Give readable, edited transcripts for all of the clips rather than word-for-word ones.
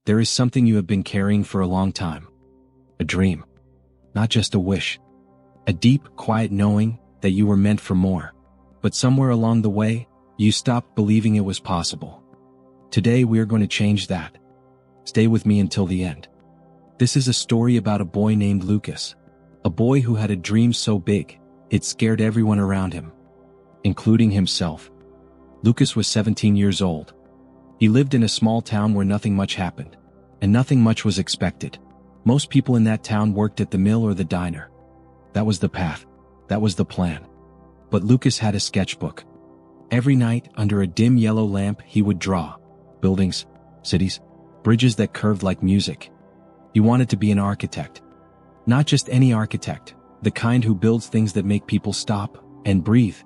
There is something you have been carrying for a long time. A dream. Not just a wish. A deep, quiet knowing that you were meant for more. But somewhere along the way, you stopped believing it was possible. Today we are going to change that. Stay with me until the end. This is a story about a boy named Lucas. A boy who had a dream so big, it scared everyone around him, including himself. Lucas was 17 years old. He lived in a small town where nothing much happened, and nothing much was expected. Most people in that town worked at the mill or the diner. That was the path. That was the plan. But Lucas had a sketchbook. Every night, under a dim yellow lamp, he would draw buildings, cities, bridges that curved like music. He wanted to be an architect. Not just any architect, the kind who builds things that make people stop and breathe.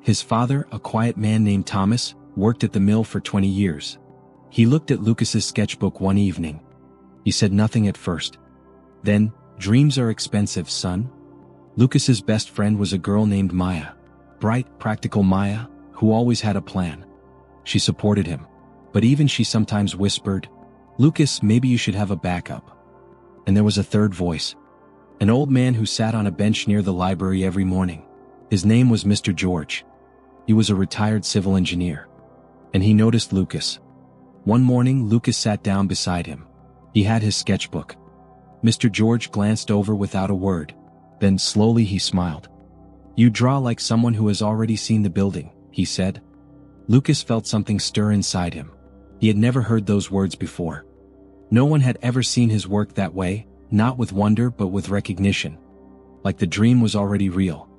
His father, a quiet man named Thomas, worked at the mill for 20 years. He looked at Lucas's sketchbook one evening. He said nothing at first. Then, "Dreams are expensive, son." Lucas's best friend was a girl named Maya. Bright, practical Maya, who always had a plan. She supported him. But even she sometimes whispered, "Lucas, maybe you should have a backup." And there was a third voice. An old man who sat on a bench near the library every morning. His name was Mr. George. He was a retired civil engineer. And he noticed Lucas. One morning, Lucas sat down beside him. He had his sketchbook. Mr. George glanced over without a word. Then slowly he smiled. "You draw like someone who has already seen the building," he said. Lucas felt something stir inside him. He had never heard those words before. No one had ever seen his work that way, not with wonder but with recognition. Like the dream was already real.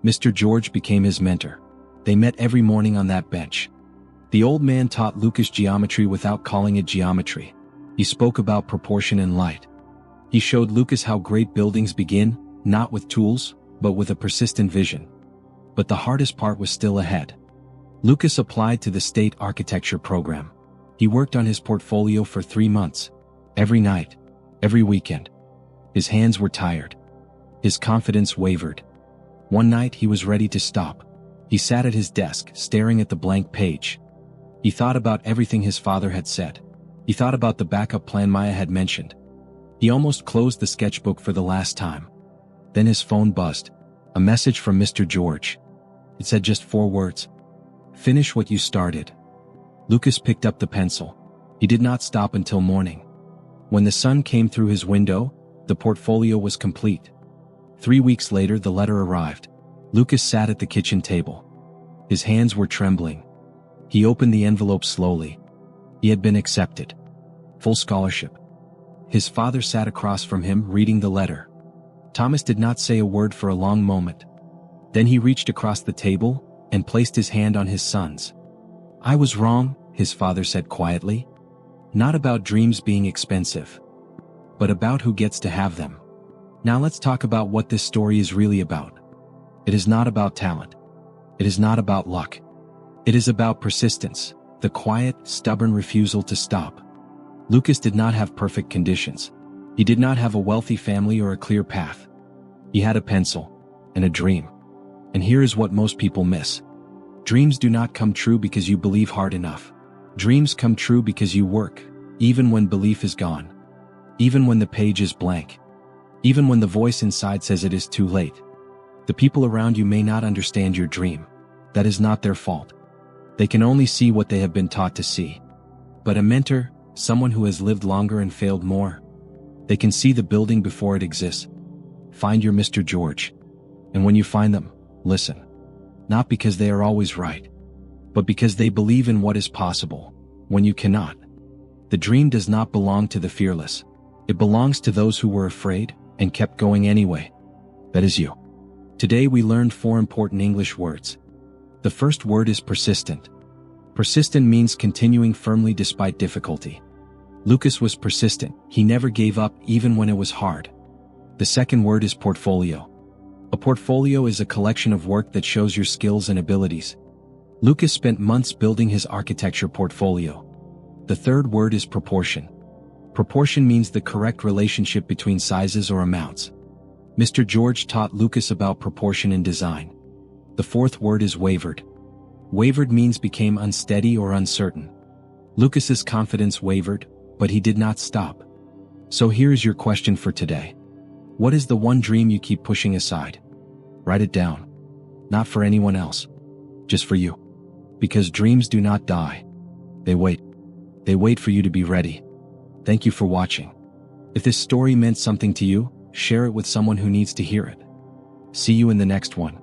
Mr. George became his mentor. They met every morning on that bench. The old man taught Lucas geometry without calling it geometry. He spoke about proportion and light. He showed Lucas how great buildings begin, not with tools, but with a persistent vision. But the hardest part was still ahead. Lucas applied to the state architecture program. He worked on his portfolio for 3 months. Every night. Every weekend. His hands were tired. His confidence wavered. One night he was ready to stop. He sat at his desk, staring at the blank page. He thought about everything his father had said. He thought about the backup plan Maya had mentioned. He almost closed the sketchbook for the last time. Then his phone buzzed. A message from Mr. George. It said just 4 words. "Finish what you started." Lucas picked up the pencil. He did not stop until morning. When the sun came through his window, the portfolio was complete. 3 weeks later, the letter arrived. Lucas sat at the kitchen table. His hands were trembling. He opened the envelope slowly. He had been accepted. Full scholarship. His father sat across from him, reading the letter. Thomas did not say a word for a long moment. Then he reached across the table and placed his hand on his son's. "I was wrong," his father said quietly. "Not about dreams being expensive, but about who gets to have them." Now let's talk about what this story is really about. It is not about talent. It is not about luck. It is about persistence, the quiet, stubborn refusal to stop. Lucas did not have perfect conditions. He did not have a wealthy family or a clear path. He had a pencil and a dream. And here is what most people miss. Dreams do not come true because you believe hard enough. Dreams come true because you work, even when belief is gone. Even when the page is blank. Even when the voice inside says it is too late. The people around you may not understand your dream. That is not their fault. They can only see what they have been taught to see. But a mentor, someone who has lived longer and failed more, they can see the building before it exists. Find your Mr. George. And when you find them, listen. Not because they are always right, but because they believe in what is possible, when you cannot. The dream does not belong to the fearless. It belongs to those who were afraid and kept going anyway. That is you. Today we learned 4 important English words. The first word is persistent. Persistent means continuing firmly despite difficulty. Lucas was persistent. He never gave up even when it was hard. The second word is portfolio. A portfolio is a collection of work that shows your skills and abilities. Lucas spent months building his architecture portfolio. The third word is proportion. Proportion means the correct relationship between sizes or amounts. Mr. George taught Lucas about proportion in design. The fourth word is wavered. Wavered means became unsteady or uncertain. Lucas's confidence wavered, But he did not stop. So here's your question for today. What is the one dream you keep pushing aside? Write it down. Not for anyone else. Just for you. Because dreams do not die. They wait. They wait for you to be ready. Thank you for watching. If this story meant something to you, share it with someone who needs to hear it. See you in the next one.